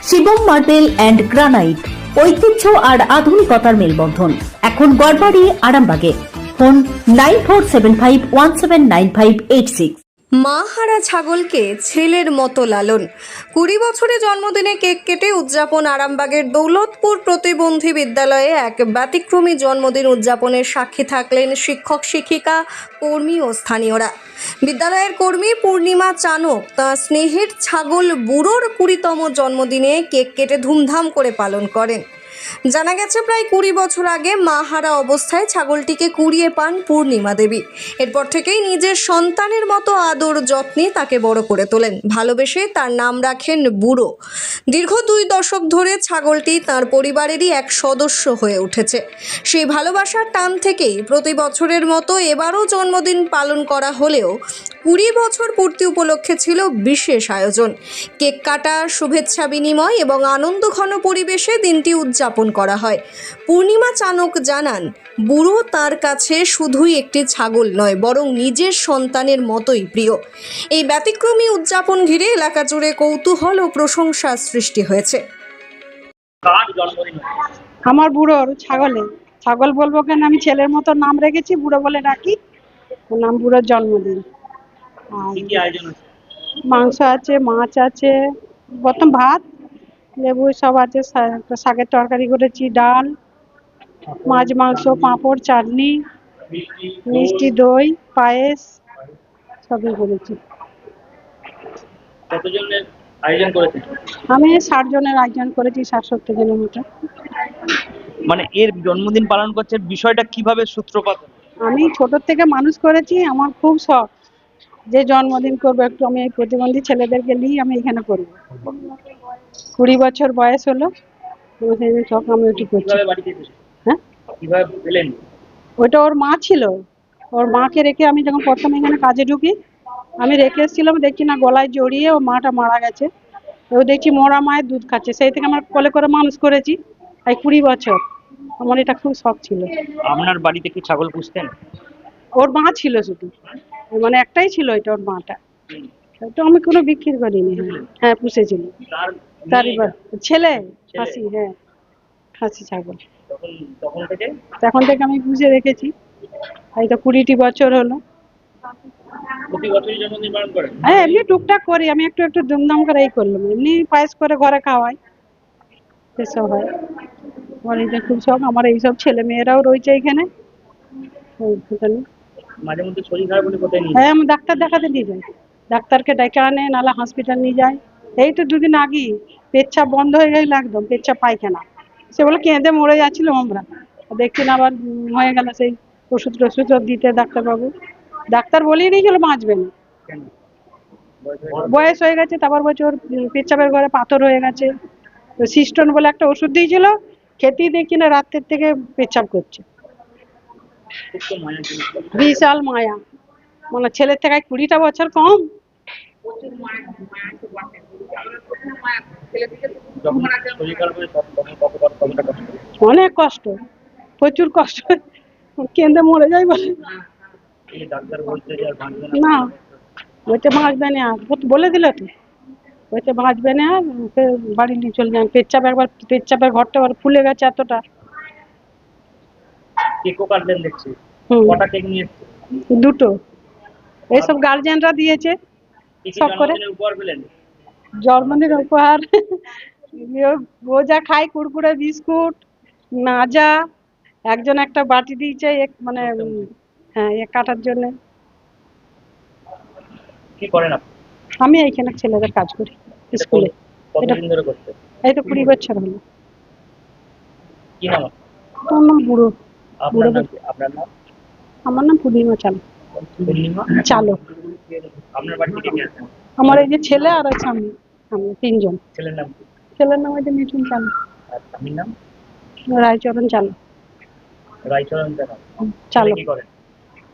Shivam marble and granite, ঐতিহ্য আর আধুনিকতার মেলবন্ধন। এখন গড়বাড়ি, আরামবাগে। ফোন 9475179586। মা হারা ছাগলকে ছেলের মতো লালন। 20 বছরে জন্মদিনে কেক কেটে উদযাপন আরামবাগের দৌলতপুর প্রতিবন্ধী বিদ্যালয়ে এক ব্যতিক্রমী জন্মদিন উদযাপনের সাক্ষী থাকলেন শিক্ষক, শিক্ষিকা, কর্মী ও স্থানীয়রা। বিদ্যালয়ের কর্মী পূর্ণিমা চানক তাঁর স্নেহের ছাগল বুড়োর 20তম জন্মদিনে কেক কেটে ধুমধাম করে পালন করেন। জানা গেছে, প্রায় 20 বছর আগে মা হারা অবস্থায় ছাগলটিকে কুড়িয়ে পান পূর্ণিমা দেবী। এরপর থেকেই নিজের সন্তানের মতো আদর যত্নে তাকে বড় করে তোলেন। ভালোবেসে তার নাম রাখেন বুড়ো। দীর্ঘ 2 দশক ধরে ছাগলটি তার পরিবারেরই এক সদস্য হয়ে উঠেছে। সেই ভালোবাসার টান থেকেই প্রতি বছরের মতো এবারও জন্মদিন পালন করা হলেও 20 বছর পূর্তি উপলক্ষে ছিল বিশেষ আয়োজন। কেক কাটা, শুভেচ্ছা বিনিময় এবং আনন্দঘন পরিবেশে দিনটি উদযাপন করা হয়। পূর্ণিমা চানক জানান, বুড়ো তার কাছে শুধুই একটি ছাগল নয়, বরং নিজের সন্তানের মতোই প্রিয়। এই ব্যতিক্রমী উদযাপন ঘিরে এলাকা জুড়ে কৌতূহল ও প্রশংসার সৃষ্টি হয়েছে। আমার বুড়োর ছাগল বলবো কেন, আমি ছেলের মতো নাম রেখেছি, বুড়ো বলে ডাকি। ওর নাম বুড়োর জন্মদিন। আর মাংস আছে, মাছ আছে, প্রথম ভাত, লেবু সব আছে, একটা শাকের তরকারি করেছি, ডাল, মাছ, মাংস, পাঁপড়, চাটনি, মিষ্টি, দই, পায়েস সবই করেছি। কতজনের আয়োজন করেছেন? আমি 60 জনের আয়োজন করেছি, 60-70 জনের মতো। মানে এর জন্মদিন পালন করছেন, বিষয়টা কিভাবে সূত্রপাত? আমি ছোট থেকে মানুষ করেছি, আমার খুব শখ যে জন্মদিন করবো, একটু আমি এই প্রতিবন্ধী ছেলেদেরকে নিয়ে আমি এখানে করবো। 20 বছর বয়স হলো, সেই শখ আমি ওইটি করছি। কিভাবে বাড়িতে এসেছেন? হ্যাঁ, কিভাবে পেলেন? ওইটা ওর মা ছিল, ওর মাকে রেখে আমি যখন প্রথমে এখানে কাজে ঢুকি, আমি রেখে এসেছিলাম, দেখছি না গলায় জড়িয়ে ও মাটা মারা গেছে। ও দেখছি মরা মায়ের দুধ খাচ্ছে, সেই থেকে আমার কোলে করে মানুষ করেছি এই 20 বছর। আমার এটা খুব শখ ছিল। আপনার বাড়িতে কি ছাগল পুষতেন? ওর মা ছিল শুধু, মানে একটাই ছিল, এটা ওর মাটা। তো আমি কোনো বিক্রি করিনি। হ্যাঁ, পুষেছিল। তার এবার ছেলে খাসি, হ্যাঁ খাসি ছাগল। তখন থেকে আমি পুষে রেখেছি, এই তো 20টি বছর হলো। প্রতি বছরই জন্মদিন পালন করেন? হ্যাঁ, এমনি টুকটাক করি, আমি একটু একটু ধুমধাম করে এই করলাম, এমনি পায়েস করে ঘরে খাওয়াই, এসব হয়। আমার এইটা খুব শখ। আমার এইসব ছেলে মেয়েরাও রয়েছে এখানে। মাঝে মধ্যে শরীর খারাপ হলে কোথায় নিয়ে? হ্যাঁ, আমি ডাক্তার দেখাতে নিয়ে যাই, ডাক্তারকে ডেকে আনে, নাহলে হসপিটাল নিয়ে যাই। এই তো 2 দিন আগেই পেচ্ছাপ বন্ধ হয়ে গেল একদম, পেচ্ছাপ পায়খানা, সে বলে কেঁদে মরে যাচ্ছিল আমরা, দেখছি না আবার হয়ে গেল। সেই ওষুধ টষুধ দিতে ডাক্তার বলেই নিয়েছিল বাঁচবে না, বয়স হয়ে গেছে। তারপর বলছে ওর পেচ্ছাপের ঘরে পাথর হয়ে গেছে, তো সিস্টোন বলে একটা ওষুধ দিয়েছিল, খেতেই দেখছি না রাত্রের থেকে পেচ্ছাপ করছে। বিশাল মায়া, মানে ছেলের থেকে 20টা বছর কম। অনেক কষ্ট, প্রচুর কষ্ট, কেঁদে মরে যাই বলে। না, বলছে বাঁচবে না, বলে দিল তো, বলছে বাঁচবে না, বাড়ি নিয়ে চলে যান। পেচ্ছাপের ঘরটা আবার ফুলে গেছে এতটা। দুটো, এইসব গার্জিয়ানরা দিয়েছে সব করে। জন্মদিন উপহার ও যা খায়, কুরকুরে, বিস্কুট, মাজা, একজন একটা বাটি দিয়েছে, মানে হ্যাঁ, কাটার জন্য। কি করেন আপনি? আমি এইখানে ছেলেদের কাজ করি স্কুলে। কতদিন ধরে করতে? এই তো 20 বছর হলো। কি নাম? তোর নাম বুড়ো। আপনার নাম? আপনার নাম? আমার নাম পূর্ণিমা চালক। পূর্ণিমা চালক। আপনার বাড়ি থেকে কে আছেন? আমার এই যে ছেলে আর আছে আমি, আমরা 3 জন। ছেলের নাম কি? ছেলের নাম হচ্ছে মিঠুন চালক। আর স্বামীর নাম? রায়চরণ চালক। রায়চরণ চালক। কি করেন?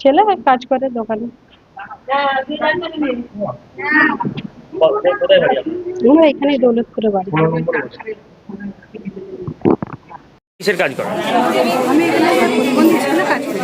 ছেলে কাজ করে দোকানে। কোথায় বাড়ি আপনার? আমরা এখানেই দৌলতপুরে বাড়ি। কিসের কাজ করেন? আমি এখানে প্রতিবন্ধী স্কুলে কাজ করি,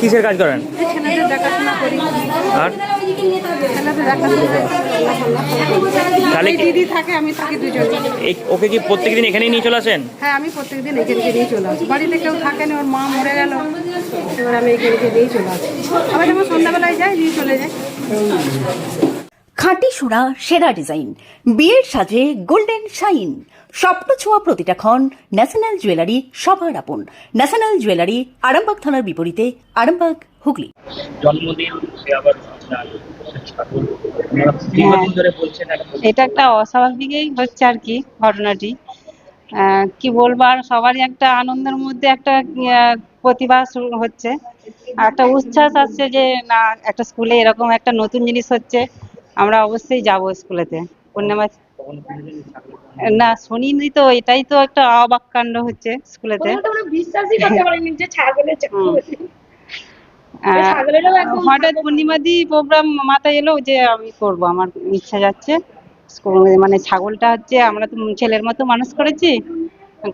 কিসের কাজ করেন? এই ছেলেদের দেখাশোনা করি, আর ছেলেদের দেখাশোনা করি। তাহলে এই দিদি থাকে, আমি থাকি দুজন। ওকে কি প্রত্যেকদিন এখানেই নিয়ে চলে আসেন? হ্যাঁ, আমি প্রত্যেকদিন এখানে নিয়ে চলে আসি। বাড়িতে কেউ থাকে না, ওর মা মরে গেল, এবার আমি এখানে নিয়ে চলে আসি। আবার যখন সন্ধ্যাবেলায় যাই, নিয়ে চলে যাই। খাঁটি সোনা সেরা ডিজাইন, বিয়ের সাজে গোল্ডেন শাইন, স্বপ্ন ছোঁয়া প্রতিটা ক্ষণ। ন্যাশনাল জুয়েলারি সবার আপন। ন্যাশনাল জুয়েলারি, আরামবাগ থানার বিপরীতে, আরামবাগ, হুগলি। জন্মদিন সে আবার আপনার ছাগল, আপনারা দীর্ঘদিন ধরে বলছেন এটা একটা অস্বাভাবিকই হচ্ছে আর কি ঘটনাটি। কি বলবো, আর সবারই একটা আনন্দের মধ্যে একটা প্রতিভা শুরু হচ্ছে, আর একটা উচ্ছ্বাস আসছে যে না, একটা স্কুলে এরকম একটা নতুন জিনিস হচ্ছে, আমরা অবশ্যই যাব স্কুলেতে। পূর্ণিমা না শুনিনি তো, এটাই তো একটা অবাক কাণ্ড হচ্ছে স্কুলেতে। বিশ্বাসই করতে পারিনি যে ছাগলের হঠাৎ পূর্ণিমাদি প্রোগ্রাম মাথায় এলো যে আমি করব, আমার ইচ্ছা যাচ্ছে স্কুল, মানে ছাগলটা হচ্ছে আমরা তো ছেলের মতো মানুষ করেছি,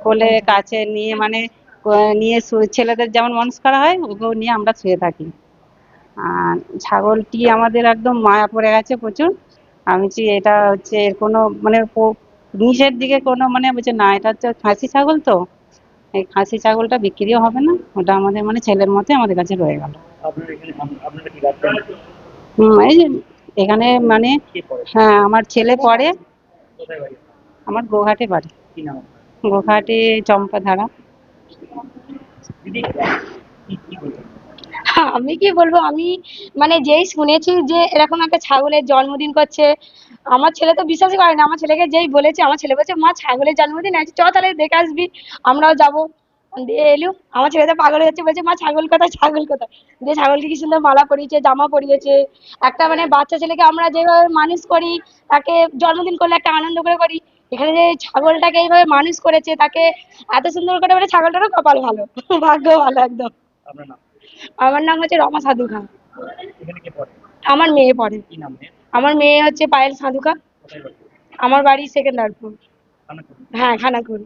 কোলে কাছে নিয়ে, মানে নিয়ে ছেলেদের যেমন মানুষ করা হয় ওকেও নিয়ে আমরা শুয়ে থাকি। আর ছাগলটি আমাদের একদম মায়া পড়ে গেছে প্রচুর। আমি বলছি এটা হচ্ছে এর কোনো মানে নিচের দিকে কোনো মানে বলছে না, এটা হচ্ছে খাসি ছাগল, তো এই খাসি ছাগলটা বিক্রিও হবে না, ওটা আমাদের মানে ছেলের মতো আমাদের কাছে রয়ে গেল। আপনারা কি রাখবেন? এই যে এখানে মানে, হ্যাঁ আমার ছেলে পড়ে, কোথায় বাড়ি? আমার গোঘাটে বাড়ি। কি নাম? গোঘাটে চম্পাধারা। দিদি কি বলবেন? আমি কি বলবো, আমি মানে যেই শুনেছি যে এরকম একটা ছাগলের জন্মদিন করছে, আমার ছেলে তো বিশ্বাসই করে না। আমার ছেলেকে যেই বলেছে, আমার ছেলে বলছে মা ছাগলের জন্মদিন আছে, চ তাহলে দেখে আসবি, আমরাও যাবো। দিয়ে এলুম, আমার ছেলে তো পাগল হয়ে যাচ্ছে, বলছে মা ছাগল কোথায়, ছাগল কোথায়। দিয়ে ছাগলকে কি সুন্দর মালা পরিয়েছে, জামা পরিয়েছে। একটা মানে বাচ্চা ছেলেকে আমরা যেভাবে মানুষ করি, তাকে জন্মদিন করলে একটা আনন্দ করে করি, এখানে যে ছাগলটাকে এইভাবে মানুষ করেছে, তাকে এত সুন্দর করে, মানে ছাগলটারও কপাল ভালো, ভাগ্য ভালো একদম। আপনার নাম? আমার নাম হচ্ছে রমা সাধুখা। এখানে কে পড়ে? আমার মেয়ে পড়ে। কি নাম মেয়ের? আমার মেয়ে হচ্ছে পায়েল সাধুখা। কোথায় বাড়ি? আমার বাড়ি সেকেন্দারপুর। খানাকুল। হ্যাঁ, খানাকুল।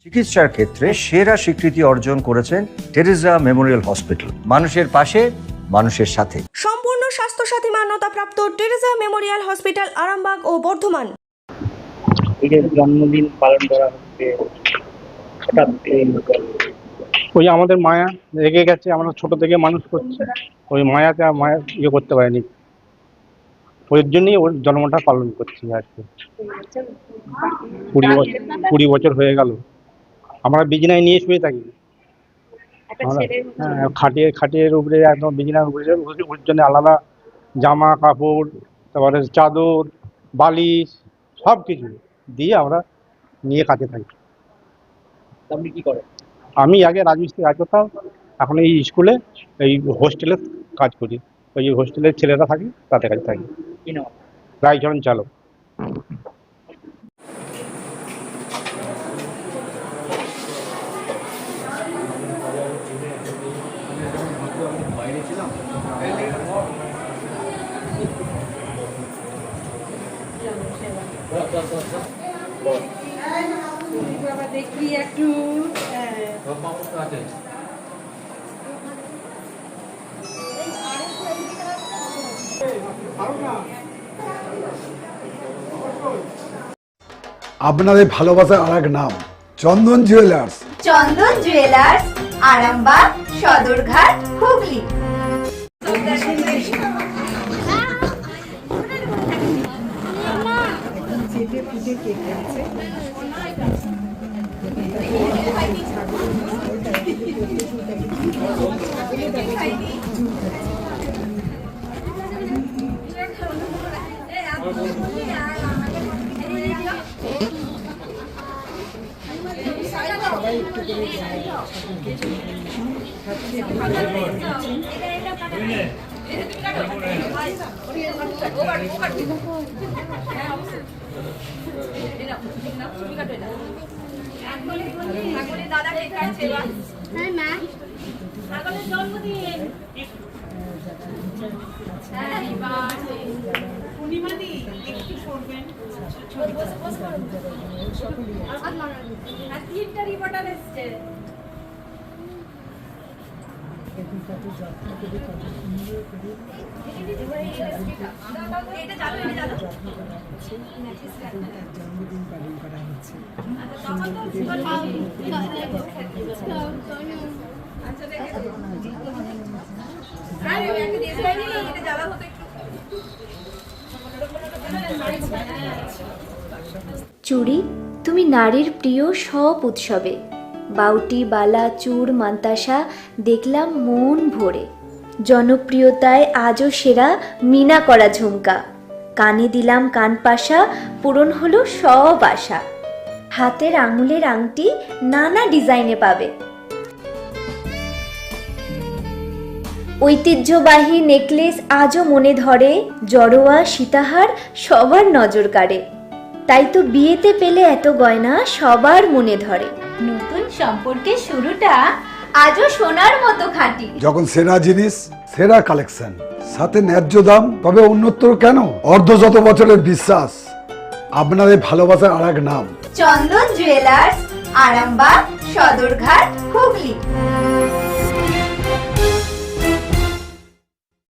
চিকিৎসার ক্ষেত্রে সেরা স্বীকৃতি অর্জন করেছেন টেরেজা মেমোরিয়াল হসপিটাল। মানুষের পাশে, মানুষের সাথে। সম্পূর্ণ স্বাস্থ্যসাথী মান্যতাপ্রাপ্ত টেরেজা মেমোরিয়াল হসপিটাল, আরামবাগ ও বর্ধমান। এই যে জন্মদিন পালন করা হচ্ছে, হঠাৎ ওই আমাদের মায়া রেগে গেছে, আমরা ছোট থেকে মানুষ করছে, ওই মায়াতে আর মায়া ইয়ে করতে পারেনি, ওই জন্যই ওর জন্মটা পালন করছি আর কি। 20 বছর হয়ে গেল আমরা বিছানায় নিয়ে শুয়ে থাকি, হ্যাঁ খাটিয়ের উপরে একদম বিছানার উপরে, ওর জন্য আলাদা জামা কাপড়, তারপরে চাদর, বালিশ, সব কিছু দিয়ে আমরা নিয়ে কাছে থাকি। আপনি কি করেন? আমি আগে রাজমিস্ত্রি কাজ করতাম, এখন এই স্কুলে এই হোস্টেলে কাজ করি, ওই হোস্টেলের ছেলেরা থাকে তাদের কাছে থাকি। কি নাম? রায়চরণ চালক। দেখি একটু আপনাদের ভালোবাসার আর এক নাম চন্দন জুয়েলার্স। চন্দন জুয়েলার্স, আরামবাগ, সদরঘাট, হুগলি। চুড়ি, তুমি নারীর প্রিয় সব উৎসবে। বাউটি, বালা, চূড়, মান্তাসা দেখলাম মন ভরে। জনপ্রিয়তায় আজও সেরা মিনা করা ঝুমকা। কানে দিলাম কানপাশা, পূরণ হলো সব আশা। হাতের আঙুলের আংটি নানা ডিজাইনে পাবে। ঐতিহ্যবাহী নেকলেস আজও মনে ধরে। জড়োয়া, সীতাহার সবার নজর কাড়ে। তাই তো বিয়েতে পেলে এত গয়না সবার মনে ধরে। নতুন সম্পর্কের শুরুটা আজও সোনার মতো খাঁটি। যখন সেরা জিনিস, সেরা কালেকশন, সাথে ন্যায্য দাম, তবে উন্নতর কেন? অর্ধশত বছরের বিশ্বাস, আপনাদের ভালোবাসার আর এক নাম চন্দন জুয়েলার্স, আরামবাগ, সদরঘাট, হুগলি।